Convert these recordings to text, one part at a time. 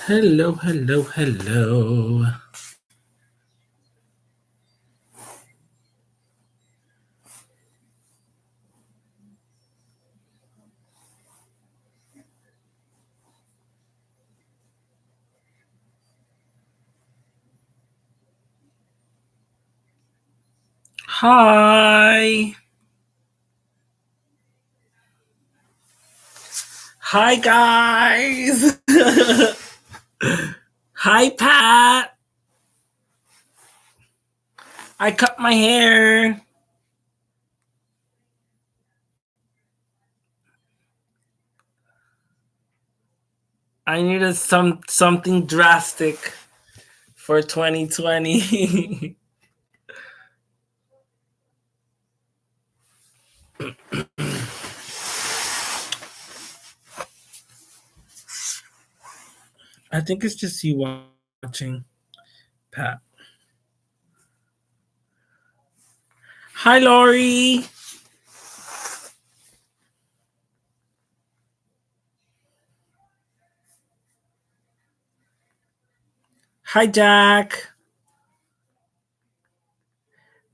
Hello, hello, hello. Hi. Hi, guys. Hi, Pat. I cut my hair. I needed something drastic for 2020. I think it's just you watching, Pat. Hi, Lori. Hi, Jack.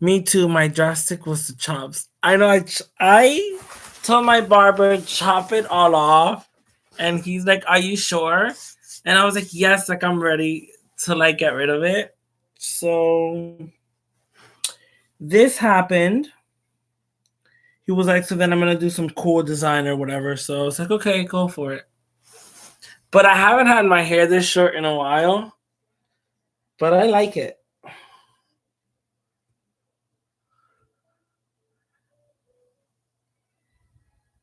Me too. My drastic was the chops. I know. I told my barber chop it all off, and he's like, "Are you sure?" And I was like, "Yes, like I'm ready to like get rid of it." So this happened. He was like, "So then I'm gonna do some cool design or whatever." So I was like, "Okay, go for it." But I haven't had my hair this short in a while, but I like it.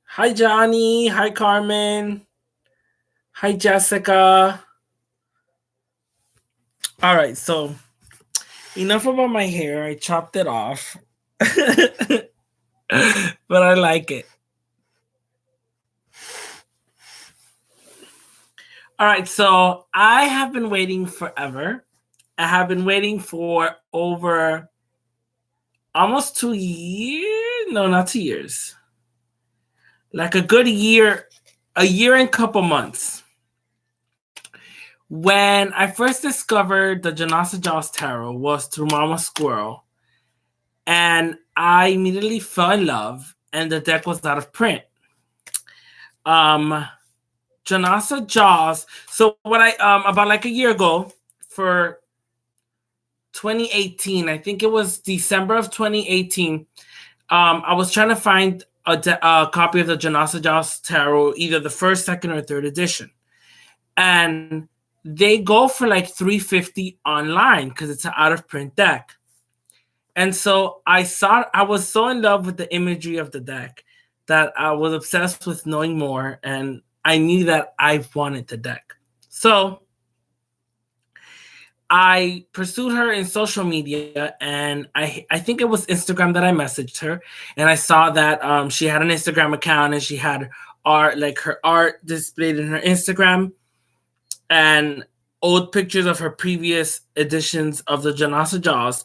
Hi, Johnny. Hi, Carmen. Hi, Jessica. All right, so enough about my hair. I chopped it off, but I like it. All right, so I have been waiting forever. I have been waiting for over almost 2 years. No, not 2 years. Like a good year, a year and couple months. When I first discovered the Jonasa Jaus tarot was through Mama Squirrel, and I immediately fell in love, and the deck was out of print. Um, Jonasa Jaus. So what I about like a year ago for 2018, I think it was December of 2018. I was trying to find a copy of the Jonasa Jaus tarot, either the first, second, or third edition, and they go for like 350 online because it's an out of print deck. And so I was so in love with the imagery of the deck that I was obsessed with knowing more, and I knew that I wanted the deck. So I pursued her in social media, and I think it was Instagram that I messaged her, and I saw that she had an Instagram account and she had art, like her art displayed in her Instagram, and old pictures of her previous editions of the Jonasa Jaws.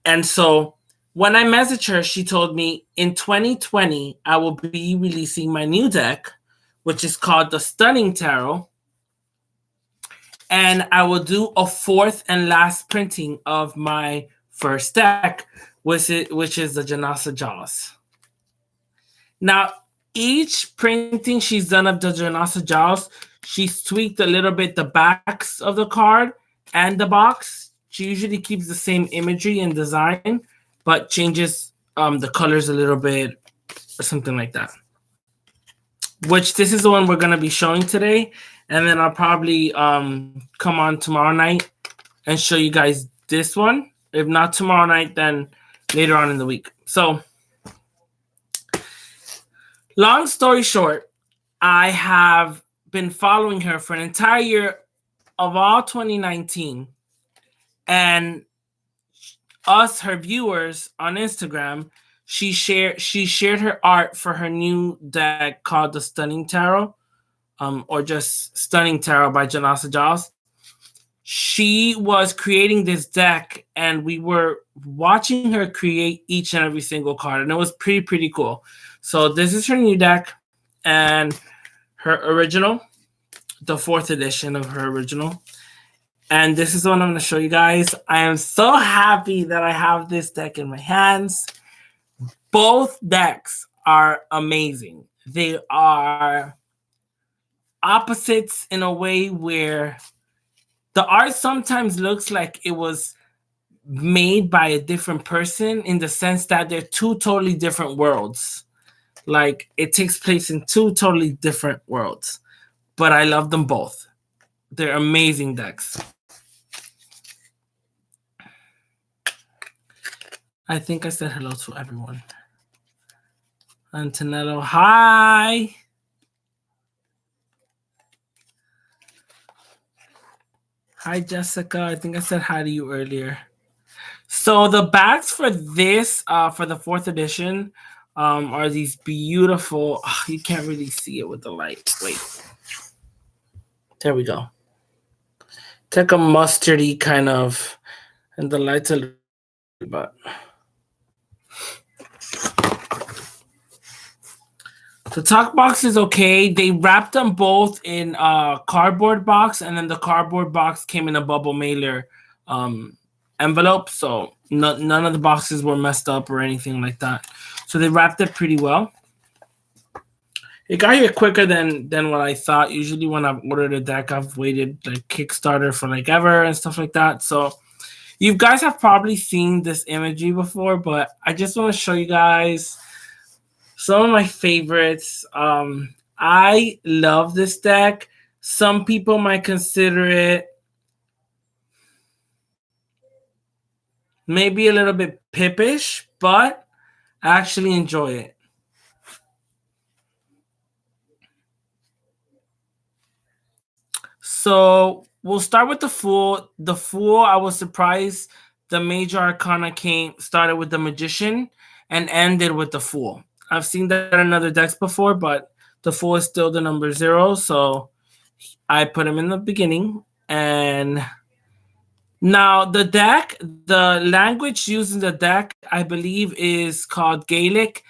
And so when I messaged her, she told me in 2020, I will be releasing my new deck, which is called the Stunning Tarot. And I will do a fourth and last printing of my first deck, which is the Jonasa Jaws. Now, each printing she's done of the Jonasa Jaws, she's tweaked a little bit the backs of the card and the box. She usually keeps the same imagery and design, but changes the colors a little bit or something like that. Which this is the one we're going to be showing today. And then I'll probably come on tomorrow night and show you guys this one. If not tomorrow night, then later on in the week. So, long story short, I have been following her for an entire year of all 2019. And us, her viewers on Instagram, she shared her art for her new deck called the Stunning Tarot. or just Stunning Tarot by Jonasa Jaus. She was creating this deck, and we were watching her create each and every single card, and it was pretty cool. So this is her new deck, and her original, the fourth edition of her original. And this is what I'm going to show you guys. I am so happy that I have this deck in my hands. Both decks are amazing. They are opposites in a way where the art sometimes looks like it was made by a different person, in the sense that they're two totally different worlds. Like, it takes place in two totally different worlds. But I love them both. They're amazing decks. I think I said hello to everyone. Antonello, hi. Hi, Jessica. I think I said hi to you earlier. So the backs for this, for the fourth edition, are these beautiful. Oh, you can't really see it with the light. Wait. There we go. It's like a mustardy kind of, and the light's a little bit, but the talk box is okay. They wrapped them both in a cardboard box, and then the cardboard box came in a bubble mailer envelope, so none of the boxes were messed up or anything like that. So they wrapped it pretty well. It got here quicker than what I thought. Usually when I've ordered a deck, I've waited like Kickstarter for like ever and stuff like that. So you guys have probably seen this imagery before, but I just want to show you guys some of my favorites. I love this deck. Some people might consider it maybe a little bit pippish, but I actually enjoy it. So we'll start with the Fool. The Fool, I was surprised the major arcana started with the Magician and ended with the Fool. I've seen that in other decks before, but the Fool is still the number 0, so I put him in the beginning. And now the deck, the language used in the deck, I believe, is called Gaelic,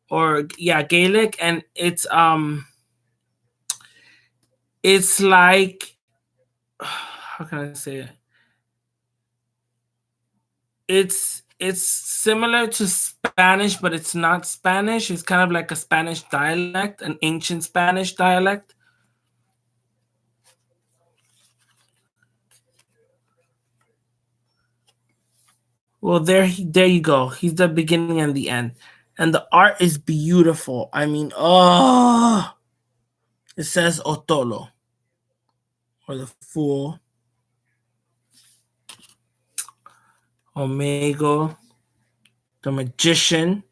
Gaelic, and it's like, how can I say it? It's similar to Spanish, but it's not Spanish. It's kind of like a Spanish dialect, an ancient Spanish dialect. Well, there you go. He's the beginning and the end. And the art is beautiful. I mean, it says Otolo, or the Fool. Omega, the Magician.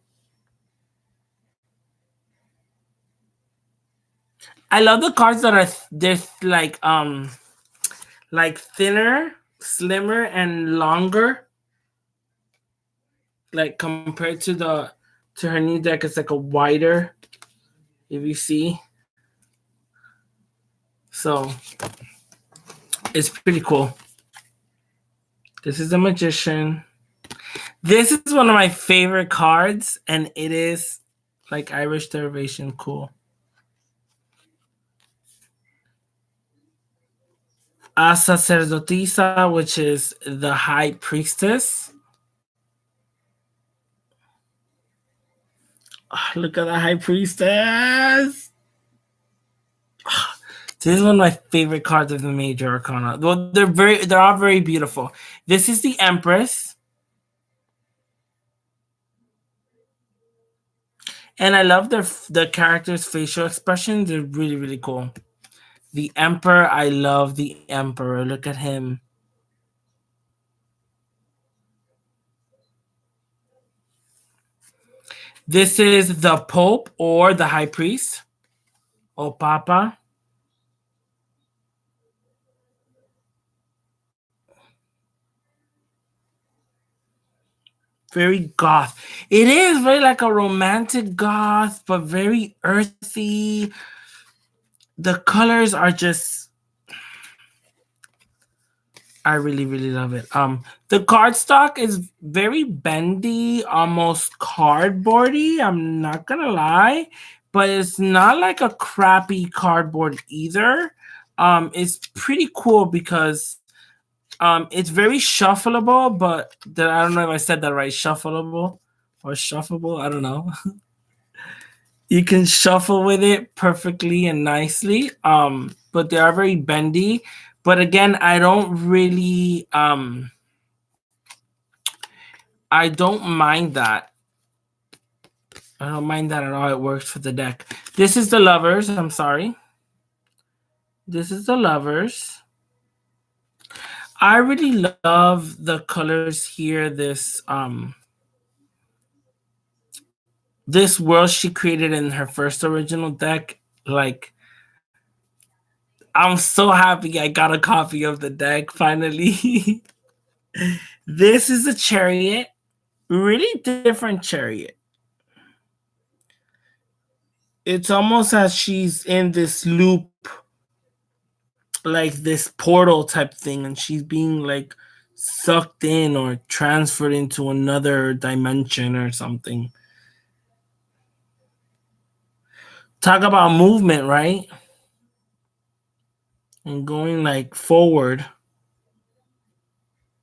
I love the cards that are they're like thinner, slimmer, and longer. Like compared to her new deck, it's like a wider, if you see. So it's pretty cool. This is the Magician. This is one of my favorite cards, and it is like Irish derivation cool. A Sacerdotisa, which is the High Priestess. Oh, look at the High Priestess. Oh, this is one of my favorite cards of the major arcana. Well, they're all very beautiful. This is the Empress. And I love the characters' facial expressions. They're really cool. The Emperor, I love the Emperor. Look at him. This is the Pope or the High Priest. O Papa. Very goth. It is very like a romantic goth, but very earthy. the colors are just, I really, really love it. The cardstock is very bendy, almost cardboardy. I'm not gonna lie, but it's not like a crappy cardboard either. It's pretty cool because it's very shuffleable, but I don't know if I said that right. Shuffleable or shuffleable. I don't know. You can shuffle with it perfectly and nicely. But they are very bendy. But again, I don't mind that. I don't mind that at all. It works for the deck. This is the lovers. I'm sorry. This is the lovers. I really love the colors here. This world she created in her first original deck. Like, I'm so happy I got a copy of the deck finally. This is a chariot. Really different chariot. It's almost as she's in this loop, like this portal type thing, and she's being like sucked in or transferred into another dimension or something. Talk about movement, right? And going like forward.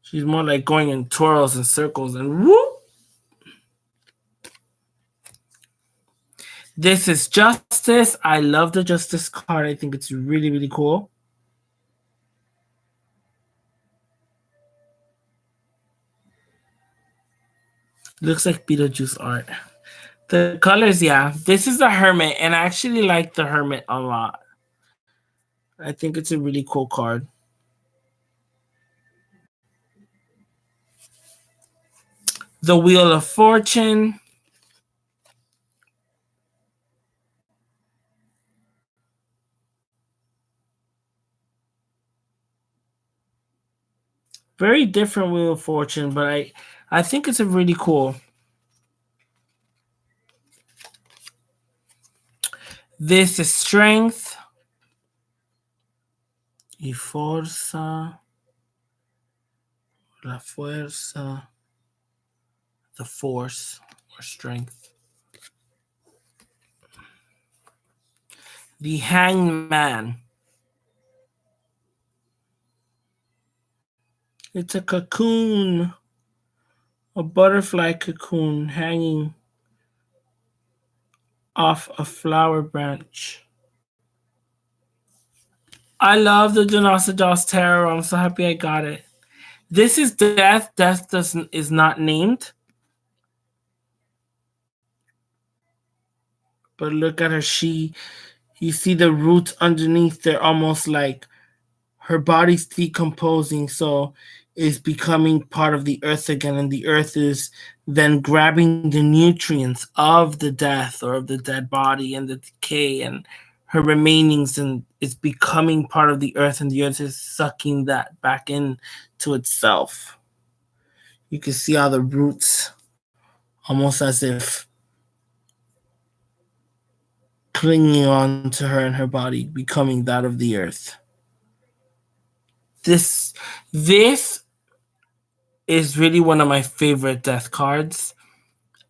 She's more like going in twirls and circles and whoop. This is Justice. I love the Justice card. I think it's really, really cool. Looks like Beetlejuice art. The colors, yeah. This is the Hermit, and I actually like the Hermit a lot. I think it's a really cool card. The Wheel of Fortune. Very different Wheel of Fortune, but I think it's a really cool. This is Strength. Y Forza. La Fuerza. The Force or Strength. The Hangman. It's a cocoon. A butterfly cocoon hanging off a flower branch. I love the Jonasa Jaus Tarot. I'm so happy I got it. This is Death. Death is not named. But look at her. You see the roots underneath. They're almost like her body's decomposing, so it's becoming part of the earth again, and the earth is then grabbing the nutrients of the death or of the dead body and the decay and her remainings, and it's becoming part of the earth, and the earth is sucking that back in to itself. You can see all the roots, almost as if clinging on to her and her body, becoming that of the earth. This is really one of my favorite death cards.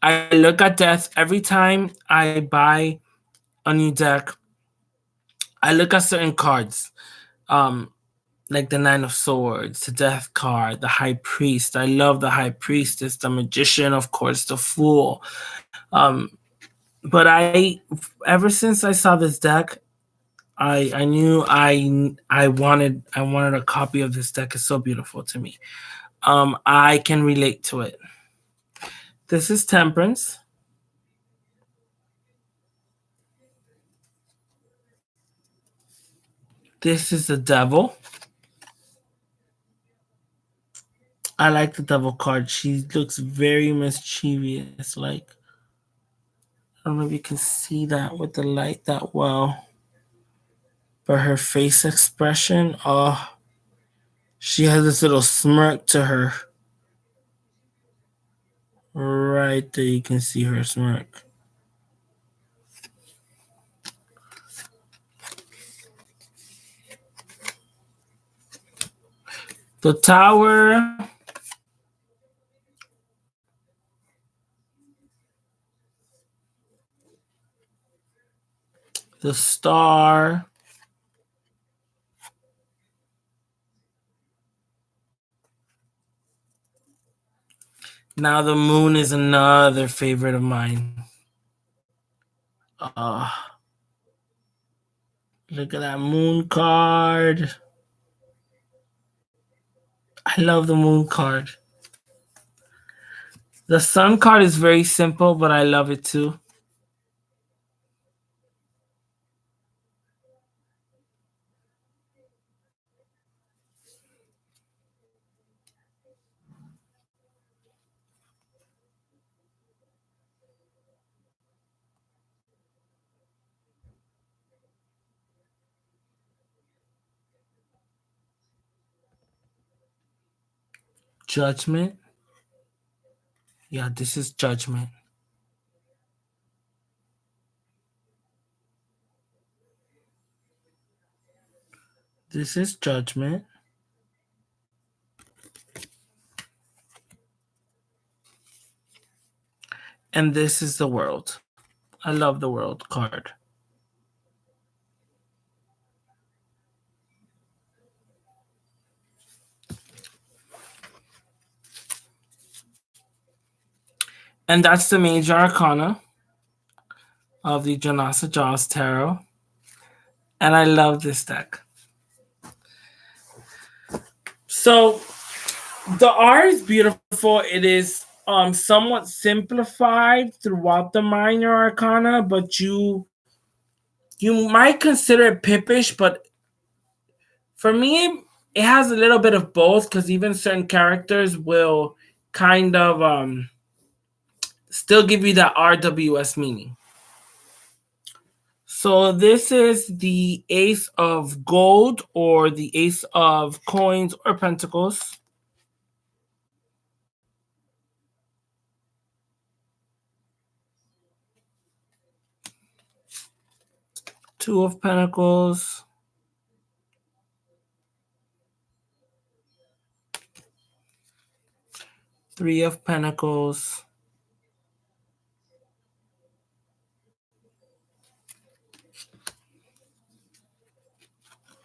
I look at death every time I buy a new deck. I look at certain cards, like the Nine of Swords, the Death card, the High Priest. I love the High Priestess, the Magician, of course, the Fool. But ever since I saw this deck, I knew I wanted a copy of this deck. It's so beautiful to me. I can relate to it. This is Temperance. This is the Devil. I like the Devil card. She looks very mischievous. Like, I don't know if you can see that with the light that well. But her face expression, oh, she has this little smirk to her. Right there, you can see her smirk. The Tower, the Star, now the Moon is another favorite of mine. Look at that Moon card. I love the Moon card. The Sun card is very simple, but I love it too. Judgment. Yeah, this is Judgment. This is Judgment. And this is the World. I love the World card. And that's the major arcana of the Jonasa Jaus Tarot. And I love this deck. So the art is beautiful. It is somewhat simplified throughout the minor arcana, but you might consider it pippish, but for me, it has a little bit of both because even certain characters will kind of still give you that RWS meaning. So this is the Ace of Gold or the Ace of Coins or Pentacles. Two of Pentacles. Three of Pentacles.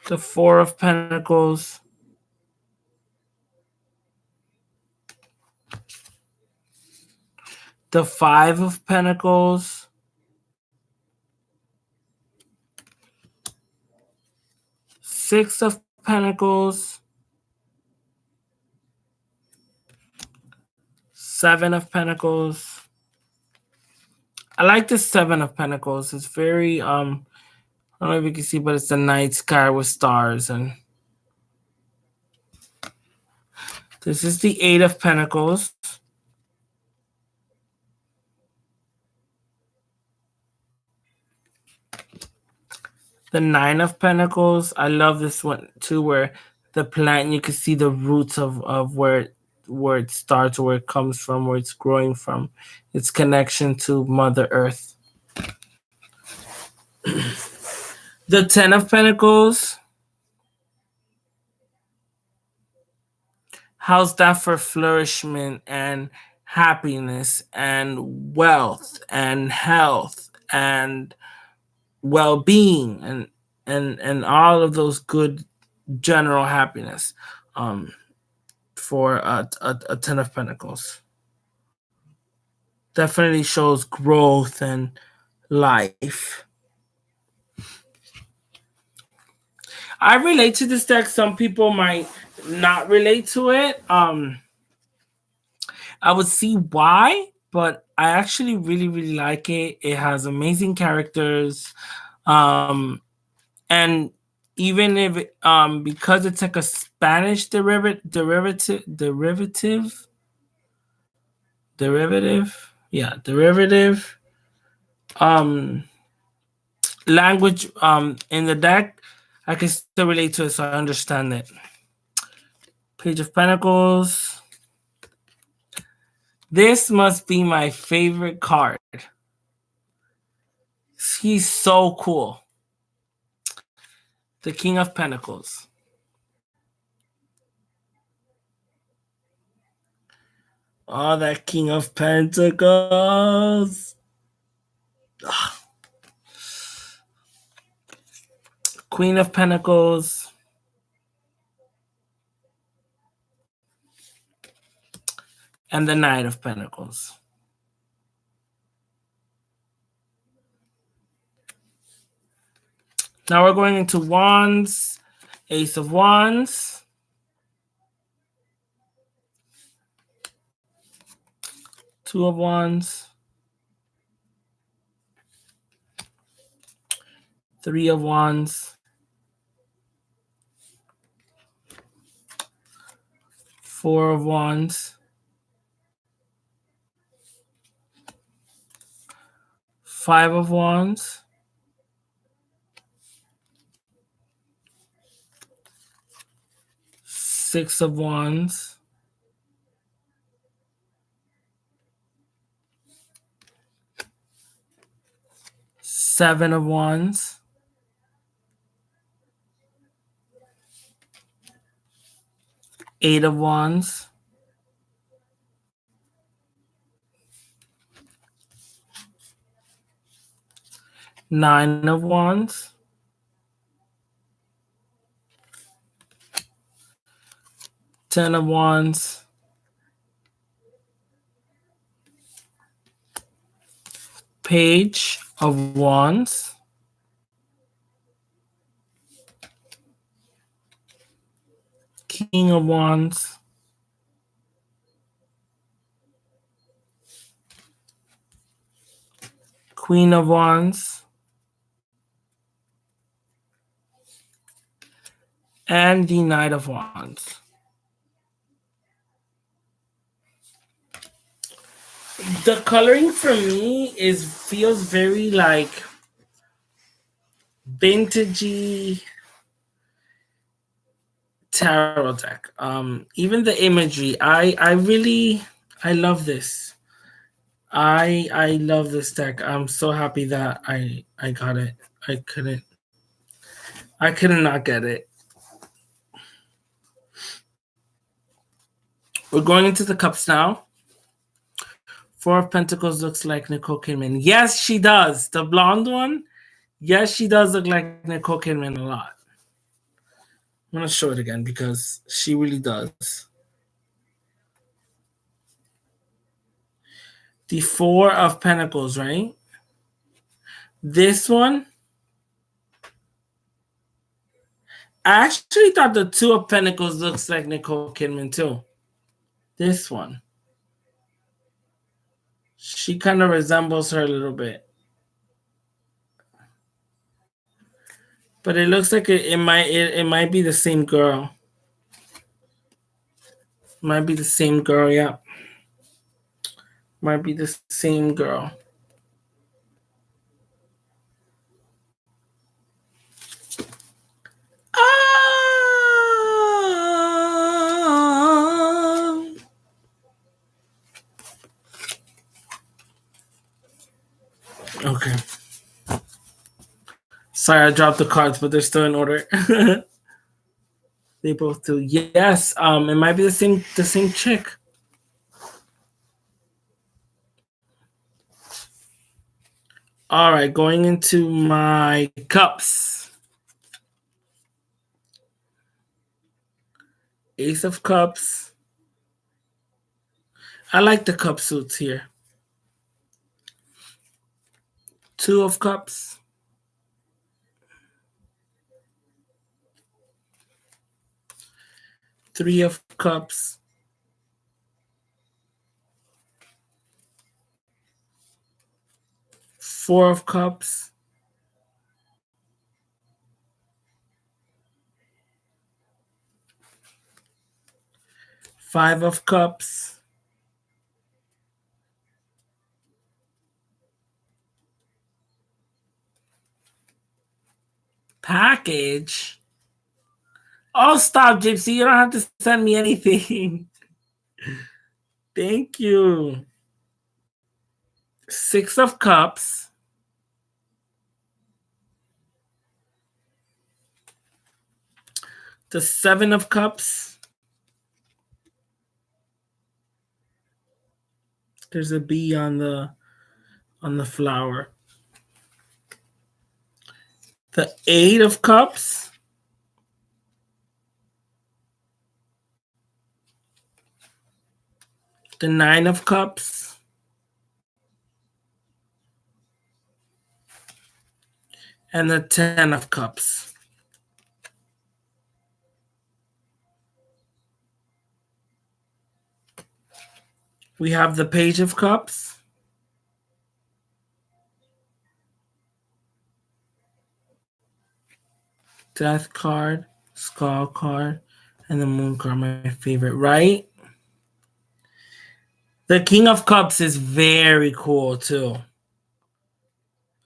The Four of Pentacles. The Five of Pentacles. Six of Pentacles. Seven of Pentacles. I like the Seven of Pentacles. It's very I don't know if you can see, but it's the night sky with stars. And this is the Eight of Pentacles. The Nine of Pentacles. I love this one too, where the plant, you can see the roots of where it starts, where it comes from, where it's growing from, its connection to Mother Earth. The Ten of Pentacles. How's that for flourishment and happiness and wealth and health and well-being and all of those good general happiness for a Ten of Pentacles. Definitely shows growth and life. I relate to this deck. Some people might not relate to it. I would see why, but I actually really, really like it. It has amazing characters. And even if because it's like a Spanish derivative, language in the deck, I can still relate to it, so I understand it. Page of Pentacles. This must be my favorite card. He's so cool. The King of Pentacles. Oh, that King of Pentacles. Queen of Pentacles. And the Knight of Pentacles. Now we're going into Wands, Ace of Wands, Two of Wands, Three of Wands, Four of Wands, Five of Wands, Six of Wands, Seven of Wands, Eight of Wands, Nine of Wands, Ten of Wands, Page of Wands, King of Wands, Queen of Wands, and the Knight of Wands. The coloring for me feels very like vintagey tarot deck. Even the imagery, I love this. I love this deck. I'm so happy that I got it. I couldn't not get it. We're going into the cups now. Four of Pentacles looks like Nicole Kidman. Yes, she does. The blonde one. Yes, she does look like Nicole Kidman a lot. I'm going to show it again because she really does. The Four of Pentacles, right? This one. I actually thought the Two of Pentacles looks like Nicole Kidman too. This one. She kind of resembles her a little bit. But it looks like it might be the same girl. Might be the same girl, yeah. Might be the same girl. Okay. Sorry, I dropped the cards, but they're still in order. They both do. Yes, it might be the same chick. All right, going into my cups. Ace of Cups. I like the cup suits here. Two of Cups. Three of Cups. Four of Cups. Five of Cups. Package. Oh, stop, Gypsy. You don't have to send me anything. Thank you. Six of Cups. The Seven of Cups. There's a bee on the flower. The Eight of Cups. The Nine of Cups. And the Ten of Cups. We have the Page of Cups. Death card, Skull card, and the Moon card, my favorite, right? The King of Cups is very cool too.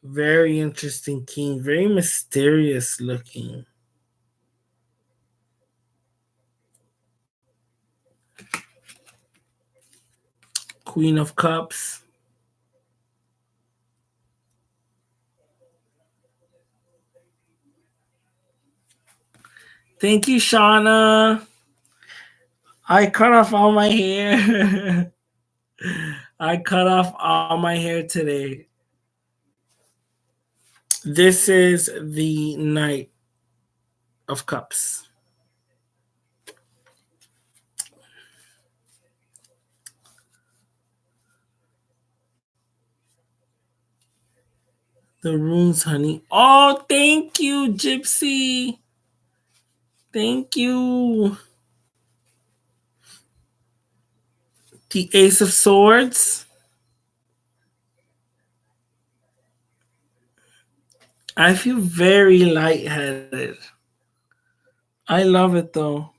Very interesting king, very mysterious looking. Queen of Cups. Thank you, Shauna. I cut off all my hair. I cut off all my hair today. This is the Knight of Cups. The runes, honey. Oh, thank you, Gypsy. Thank you. The Ace of Swords. I feel very lightheaded. I love it though.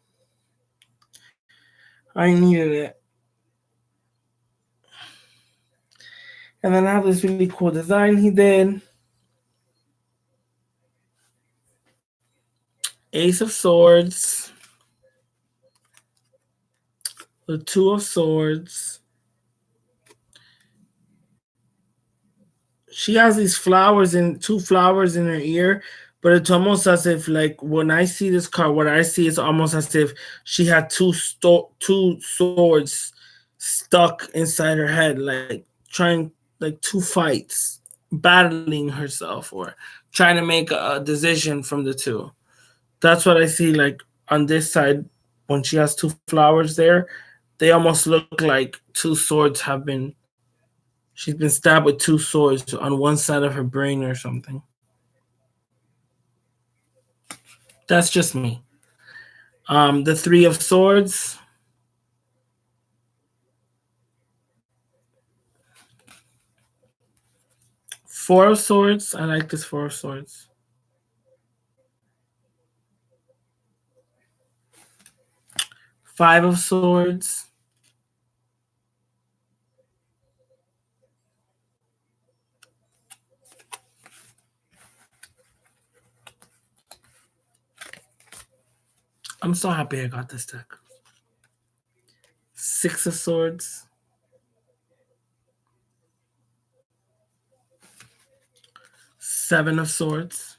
I needed it. And then I have this really cool design he did. Ace of Swords. The Two of Swords. She has these flowers and two flowers in her ear, but it's almost as if, like, when I see this card, what I see is almost as if she had two swords stuck inside her head, like trying, like, two fights, battling herself or trying to make a decision from the two. That's what I see, like, on this side when she has two flowers there. They almost look like two swords have been. She's been stabbed with two swords on one side of her brain or something. That's just me. The Three of Swords. Four of Swords. I like this Four of Swords. Five of Swords. I'm so happy I got this deck. Six of Swords. Seven of Swords.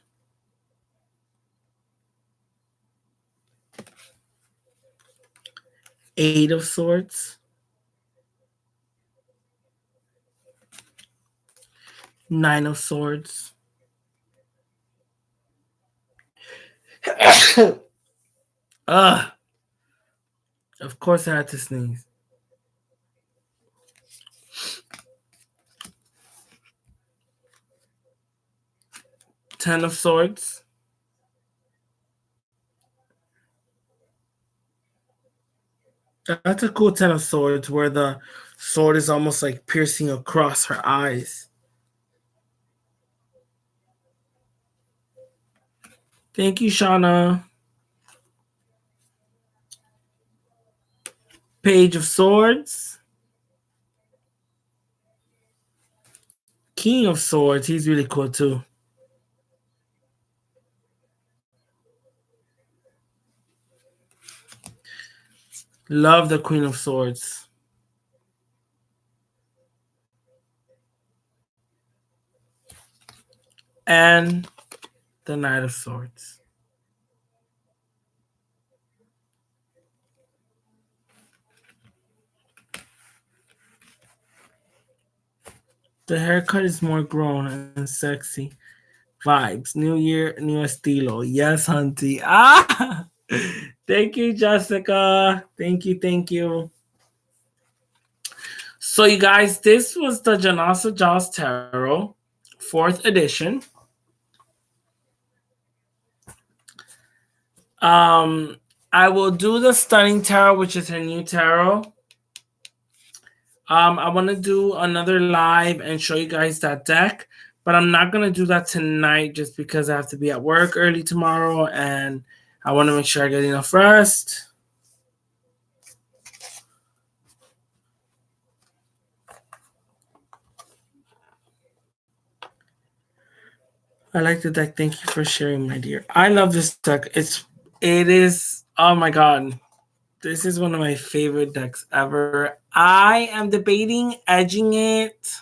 Eight of Swords. Nine of Swords. Ugh. Of course I had to sneeze. Ten of Swords. That's a cool Ten of Swords where the sword is almost like piercing across her eyes. Thank you, Shauna. Page of Swords. King of Swords. He's really cool too. Love the Queen of Swords. And the Knight of Swords. The haircut is more grown and sexy. Vibes. New year, new estilo. Yes, Hunty. Ah! Thank you, Jessica. Thank you, thank you. So, you guys, this was the Jonasa Jaus Tarot, 4th edition. Um, I will do the Stunning Tarot, which is her new tarot. I want to do another live and show you guys that deck, but I'm not going to do that tonight just because I have to be at work early tomorrow and I want to make sure I get enough rest. I like the deck. Thank you for sharing, my dear. I love this deck. It is, oh my god. This is one of my favorite decks ever. I am debating edging it,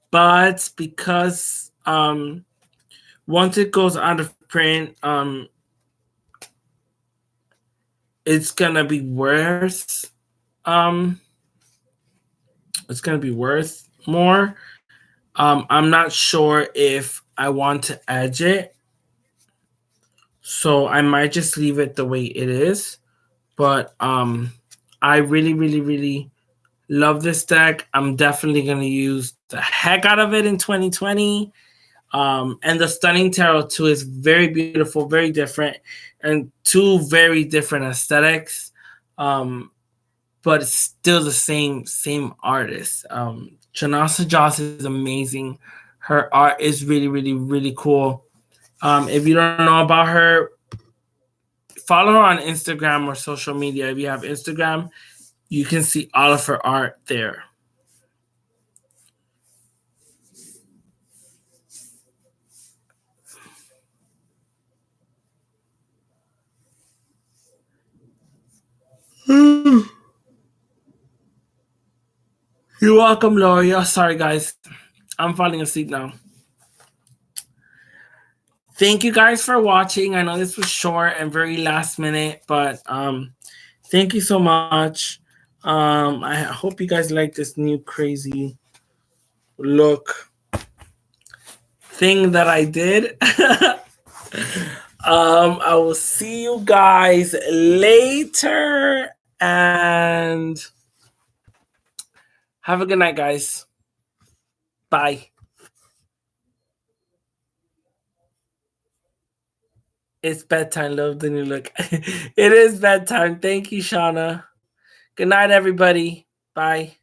but because once it goes out of print, it's gonna be worth it's gonna be worth more. I'm not sure if I want to edge it, so I might just leave it the way it is. But I really, really, really love this deck. I'm definitely gonna use the heck out of it in 2020. And the Stunning Tarot too is very beautiful, very different, and two very different aesthetics. But it's still the same artist. Jonasa Jaus is amazing. Her art is really, really, really cool. If you don't know about her, follow her on Instagram or social media. If you have Instagram, you can see all of her art there. You're welcome, Lori. Oh, sorry, guys. I'm falling asleep now. Thank you guys for watching. I know this was short and very last minute, but thank you so much. I hope you guys like this new crazy look thing that I did. I will see you guys later and have a good night, guys. Bye. It's bedtime. Love the new look. It is bedtime. Thank you, Shauna. Good night, everybody. Bye.